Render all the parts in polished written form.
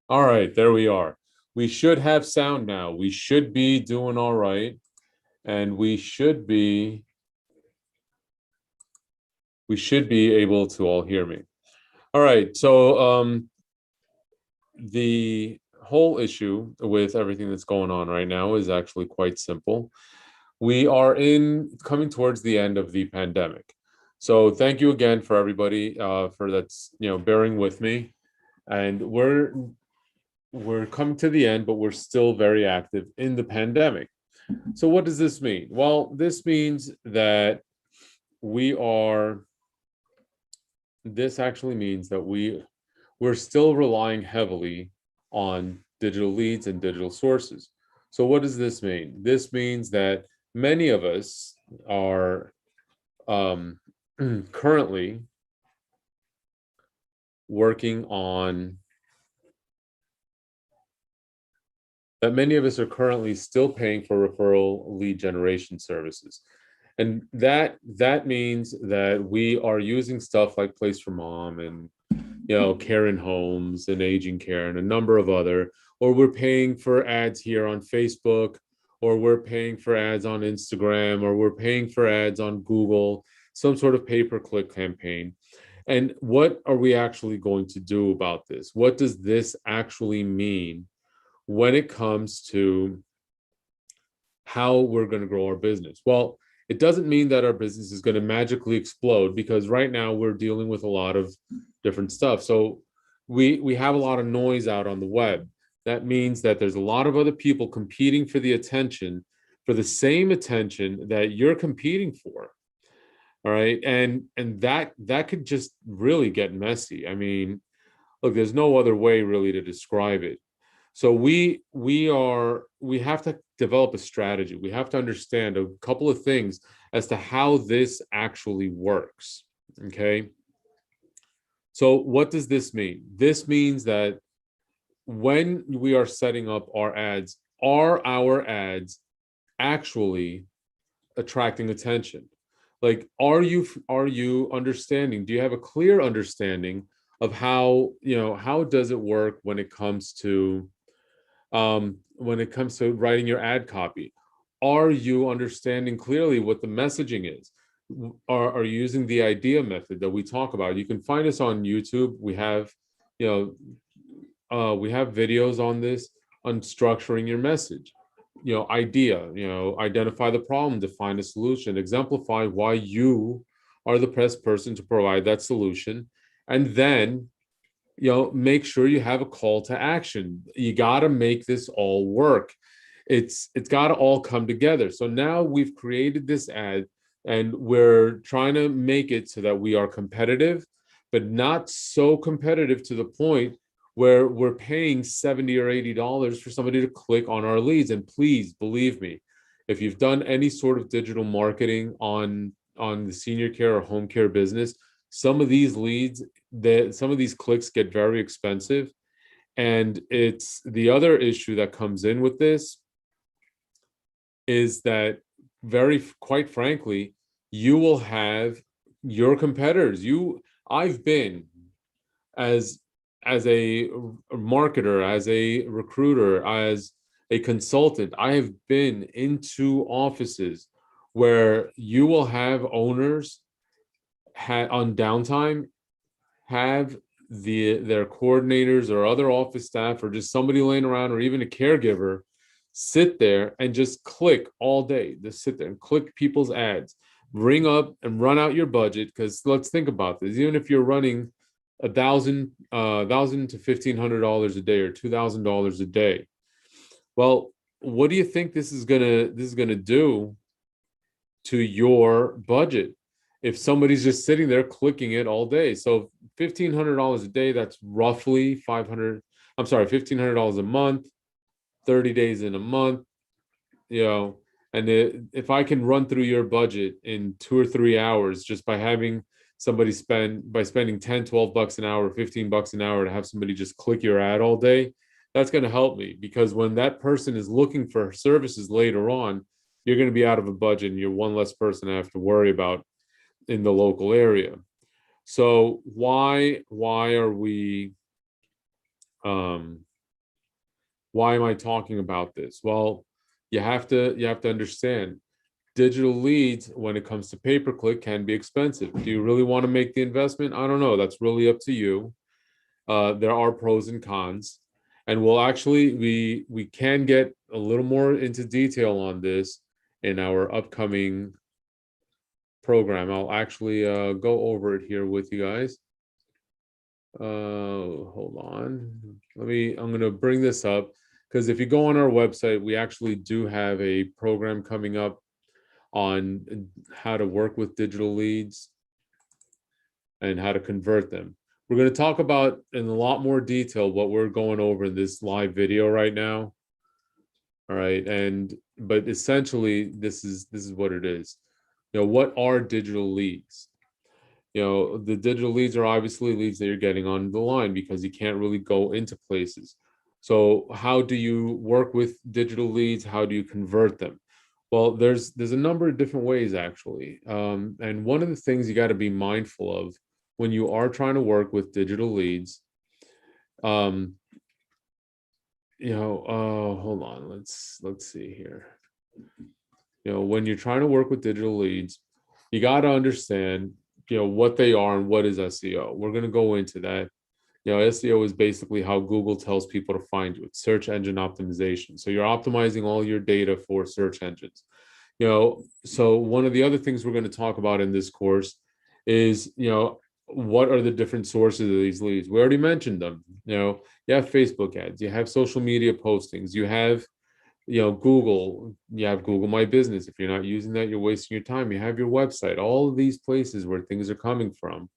All right, there we are. We should have sound now. We should be doing all right, and we should be able to all hear me. All right. So the whole issue with everything that's going on right now is actually quite simple. We are in coming towards the end of the pandemic. So thank you again for everybody for that's bearing with me. And we're coming to the end, but we're still very active in the pandemic. So what does this mean? Well, this means that we are this actually means that we're still relying heavily on digital leads and digital sources. So what does this mean? This means that many of us are um, currently working on that many of us are currently still paying for referral lead generation services. And that means that we are using stuff like Place for Mom and Karen Homes and Aging Care and a number of other, or we're paying for ads here on Facebook, or we're paying for ads on Instagram, or we're paying for ads on Google, some sort of pay-per-click campaign. And what are we actually going to do about this? What does this actually mean when it comes to how we're going to grow our business? Well, it doesn't mean that our business is going to magically explode, because right now we're dealing with a lot of different stuff. So we have a lot of noise out on the web. That means that there's a lot of other people competing for the attention, for the same attention that you're competing for. All right. And that could just really get messy. I mean, look, there's no other way really to describe it. So we have to develop a strategy. We have to understand a couple of things as to how this actually works. Okay. So what does this mean? This means that when we are setting up are our ads actually attracting attention? Like, are you understanding? Do you have a clear understanding of how does it work when it comes to writing your ad copy? Are you understanding clearly what the messaging is? Are you using the idea method that we talk about? You can find us on YouTube. You we have videos on this, on structuring your message. Idea, identify the problem, define a solution, exemplify why you are the best person to provide that solution, and then make sure you have a call to action. You got to make this all work. It's got to all come together. So now we've created this ad, and we're trying to make it so that we are competitive, but not so competitive to the point where we're paying $70 or $80 for somebody to click on our leads. And please believe me, if you've done any sort of digital marketing on the senior care or home care business, some of these leads, that some of these clicks get very expensive. And it's the other issue that comes in with this is that, very quite frankly, you will have your competitors. I've been, as a marketer, as a recruiter, as a consultant, I have been into offices where you will have owners on downtime have their coordinators or other office staff or just somebody laying around, or even a caregiver, sit there and just click all day. Just sit there and click people's ads, ring up and run out your budget. Because let's think about this: even if you're running $1,000 to $1,500 a day, or $2,000 a day, well, what do you think this is gonna do to your budget if somebody's just sitting there clicking it all day? So $1,500 a day, that's roughly 500. I'm sorry, $1,500 a month, 30 days in a month. You know, and if I can run through your budget in 2 or 3 hours just by having somebody spending 10, $12 an hour, $15 an hour to have somebody just click your ad all day, that's going to help me. Because when that person is looking for services later on, you're going to be out of a budget, and you're one less person I have to worry about in the local area. So why are we Why am I talking about this? Well, you have to understand digital leads when it comes to pay-per-click can be expensive. Do you really want to make the investment? I don't know. That's really up to you. There are pros and cons, and we'll actually we can get a little more into detail on this in our upcoming program. I'll actually go over it here with you guys. Hold on. I'm going to bring this up because if you go on our website, we actually do have a program coming up on how to work with digital leads and how to convert them. We're going to talk about in a lot more detail what we're going over in this live video right now. All right. But essentially this is what it is. What are digital leads? The digital leads are obviously leads that you're getting on the line because you can't really go into places. So how do you work with digital leads? How do you convert them? Well, there's a number of different ways actually. And one of the things you got to be mindful of when you are trying to work with digital leads, hold on, let's see here. When you're trying to work with digital leads, you got to understand what they are and what is SEO. We're going to go into that. SEO is basically how Google tells people to find you. It's search engine optimization. So you're optimizing all your data for search engines. So one of the other things we're going to talk about in this course is, what are the different sources of these leads? We already mentioned them. You have Facebook ads, you have social media postings, you have Google, you have Google My Business. If you're not using that, you're wasting your time. You have your website, all of these places where things are coming from.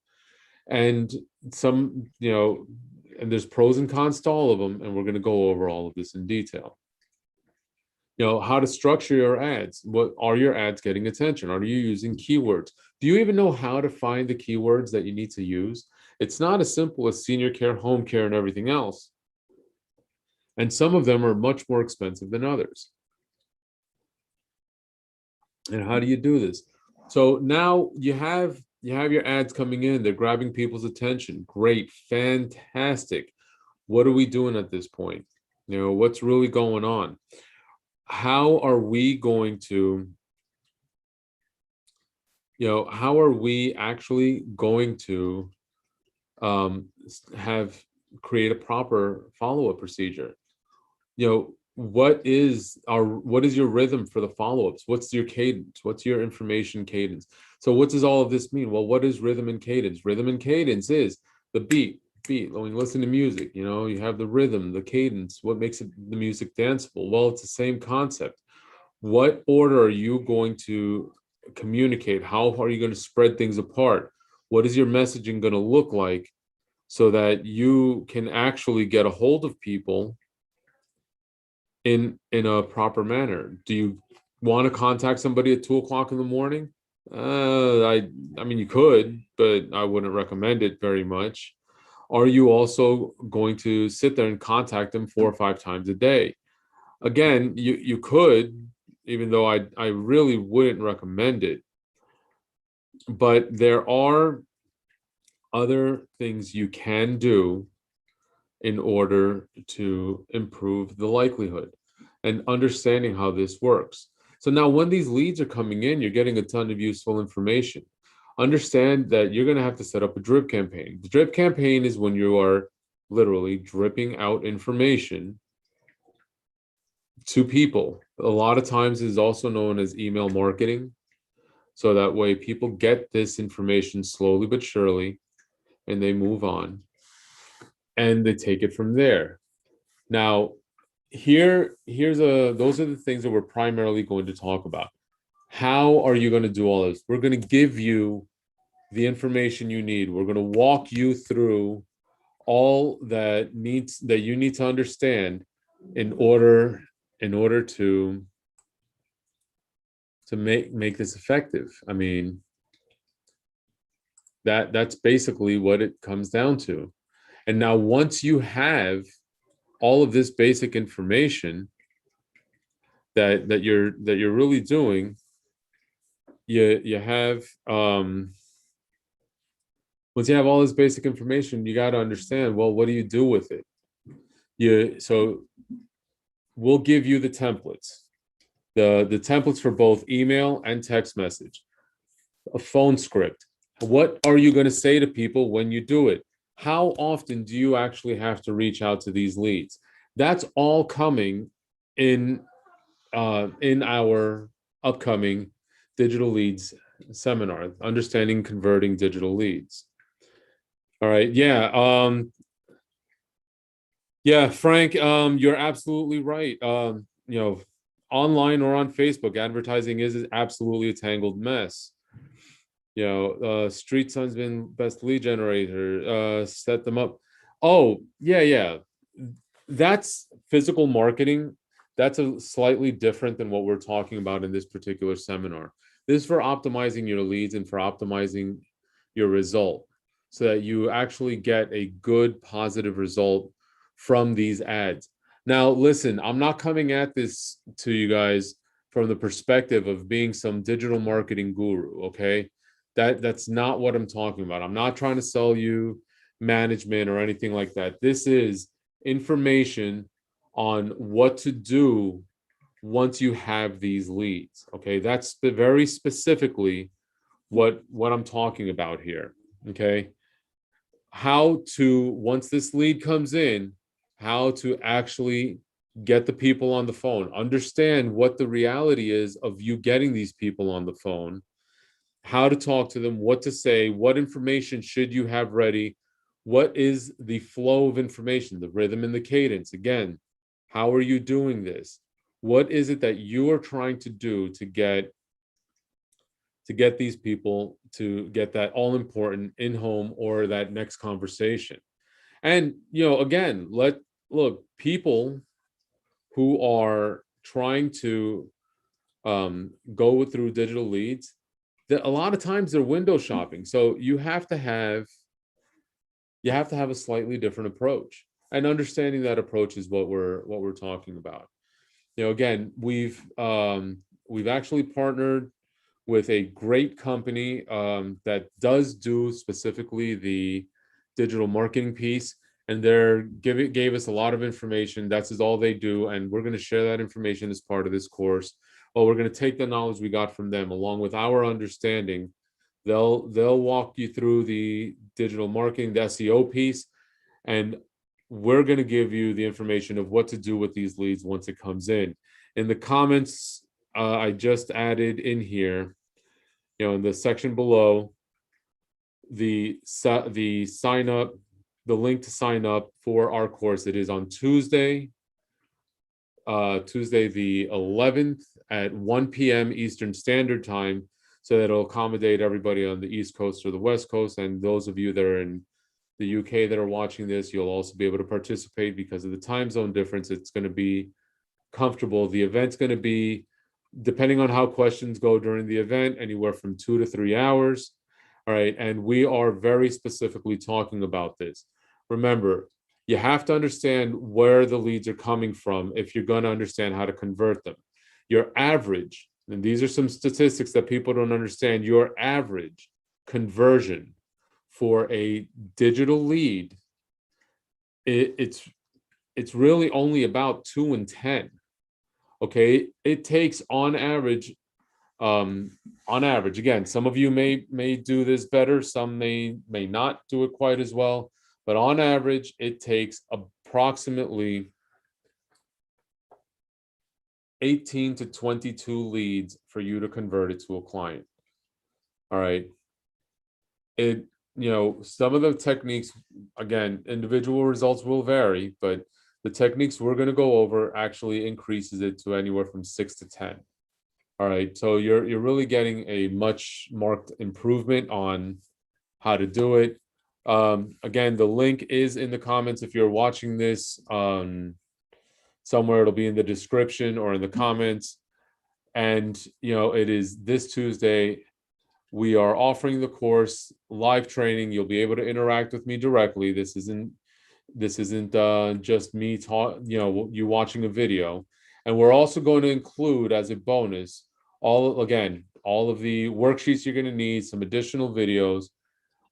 And and there's pros and cons to all of them. And we're going to go over all of this in detail. How to structure your ads. What are your ads getting attention? Are you using keywords? Do you even know how to find the keywords that you need to use? It's not as simple as senior care, home care, and everything else. And some of them are much more expensive than others. And how do you do this? So now you have your ads coming in. They're grabbing people's attention. Great, fantastic. What are we doing at this point? What's really going on? How are we going to, how are we actually going to create a proper follow-up procedure? What is your rhythm for the follow-ups? What's your cadence? What's your information cadence? So what does all of this mean? Well, what is rhythm and cadence? Rhythm and cadence is the beat. When you listen to music, you have the rhythm, the cadence. What makes the music danceable? Well, it's the same concept. What order are you going to communicate? How are you going to spread things apart? What is your messaging going to look like so that you can actually get a hold of people in a proper manner? Do you want to contact somebody at 2:00 in the morning? I mean, you could, but I wouldn't recommend it very much. Are you also going to sit there and contact them 4 or 5 times a day? Again, you could, even though I really wouldn't recommend it. But there are other things you can do in order to improve the likelihood and understanding how this works. So now when these leads are coming in, you're getting a ton of useful information. Understand that you're going to have to set up a drip campaign. The drip campaign is when you are literally dripping out information to people. A lot of times it is also known as email marketing. So that way people get this information slowly but surely and they move on and they take it from there. Now, those are the things that we're primarily going to talk about. How are you going to do all this? We're going to give you the information you need. We're going to walk you through all that you need to understand in order to make this effective. I mean, that's basically what it comes down to. And now once you have all of this basic information that you're really doing, you have once you have all this basic information, you got to understand, well, what do you do with it? So we'll give you the templates, the templates for both email and text message, a phone script. What are you going to say to people when you do it? How often do you actually have to reach out to these leads? That's all coming in our upcoming digital leads seminar, understanding converting digital leads. All right. Yeah, Frank, you're absolutely right. Online or on Facebook, advertising is absolutely a tangled mess. Street Sun's been best lead generator, set them up. Oh, yeah. That's physical marketing. That's a slightly different than what we're talking about in this particular seminar. This is for optimizing your leads and for optimizing your result so that you actually get a good positive result from these ads. Now, listen, I'm not coming at this to you guys from the perspective of being some digital marketing guru, okay? That's not what I'm talking about. I'm not trying to sell you management or anything like that. This is information on what to do once you have these leads. Okay, that's very specifically what I'm talking about here. Okay, how to, once this lead comes in, how to actually get the people on the phone, understand what the reality is of you getting these people on the phone, how to talk to them, what to say, what information should you have ready, what is the flow of information, the rhythm and the cadence. Again, how are you doing this? What is it that you are trying to do to get these people to get that all important in home or that next conversation? And again, look, people who are trying to go through digital leads, that a lot of times they're window shopping. So you have to have a slightly different approach, and understanding that approach is what we're talking about. Again, we've actually partnered with a great company that does do specifically the digital marketing piece, and gave us a lot of information. That's all they do, and we're going to share that information as part of this course. Well, we're going to take the knowledge we got from them along with our understanding. They'll walk you through the digital marketing, the SEO piece, and we're going to give you the information of what to do with these leads once it comes in. In the comments, I just added in here, in the section below, the sign up, the link to sign up for our course. It is on Tuesday the 11th at 1 p.m. Eastern Standard Time, so that it'll accommodate everybody on the East Coast or the West Coast. And those of you that are in the UK that are watching this, you'll also be able to participate because of the time zone difference. It's going to be comfortable. The event's going to be, depending on how questions go during the event, anywhere from 2 to 3 hours. All right. And we are very specifically talking about this. Remember, you have to understand where the leads are coming from if you're going to understand how to convert them. Your average, and these are some statistics that people don't understand, your average conversion for a digital lead, it's really only about 2 in 10. Okay, it takes on average, again, some of you may do this better, some may not do it quite as well, but on average, it takes approximately 18 to 22 leads for you to convert it to a client. All right. Some of the techniques, again, individual results will vary, but the techniques we're going to go over actually increases it to anywhere from 6 to 10. All right. So you're really getting a much marked improvement on how to do it. Again, the link is in the comments. If you're watching this somewhere, it'll be in the description or in the comments. And, it is this Tuesday. We are offering the course live training. You'll be able to interact with me directly. This isn't just me you watching a video. And we're also going to include as a bonus all of the worksheets you're going to need, some additional videos.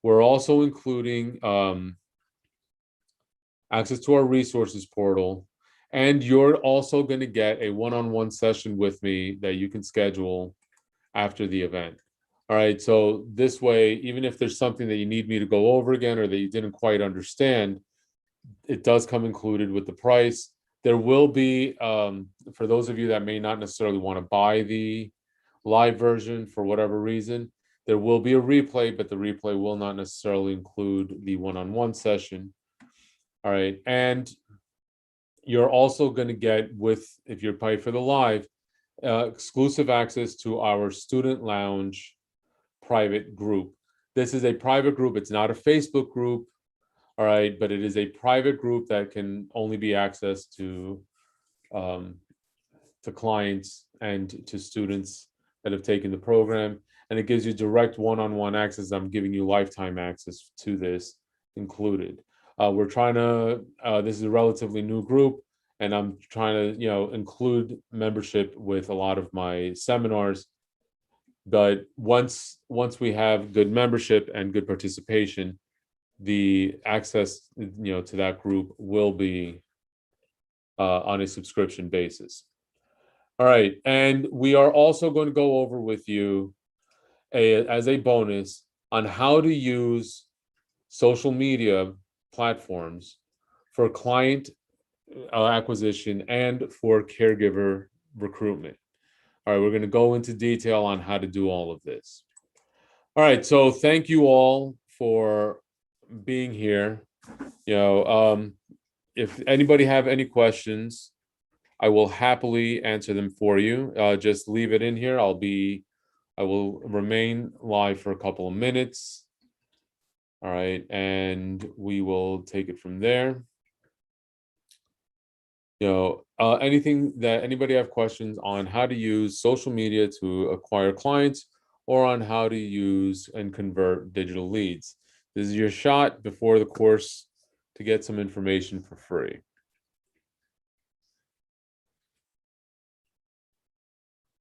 We're also including access to our resources portal, And you're also going to get a one-on-one session with me that you can schedule after the event. All right. So this way, even if there's something that you need me to go over again or that you didn't quite understand, it does come included with the price. There will be, for those of you that may not necessarily want to buy the live version for whatever reason, there will be a replay, but the replay will not necessarily include the one-on-one session. All right. And you're also going to get, if you're paying for the live, exclusive access to our student lounge private group. This is a private group. It's not a Facebook group. All right, but it is a private group that can only be accessed to clients and to students that have taken the program. And it gives you direct one-on-one access. I'm giving you lifetime access to this included. We're trying to, this is a relatively new group, and I'm trying to, include membership with a lot of my seminars. But once we have good membership and good participation, the access, to that group will be on a subscription basis. All right, and we are also going to go over with you as a bonus on how to use social media platforms for client acquisition and for caregiver recruitment. All right, we're going to go into detail on how to do all of this. All right, so thank you all for being here. If anybody have any questions, I will happily answer them for you. Just leave it in here. I will remain live for a couple of minutes. All right, and we will take it from there. Anything that anybody have questions on how to use social media to acquire clients or on how to use and convert digital leads. This is your shot before the course to get some information for free.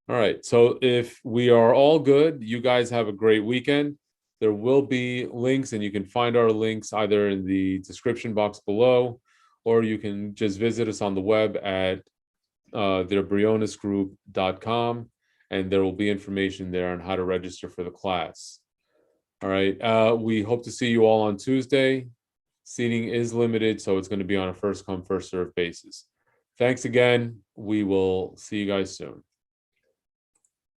All right, so if we are all good, you guys have a great weekend. There will be links, and you can find our links either in the description box below, or you can just visit us on the web at thebrionesgroup.com, and there will be information there on how to register for the class. All right, we hope to see you all on Tuesday. Seating is limited, so it's going to be on a first come, first served basis. Thanks again. We will see you guys soon.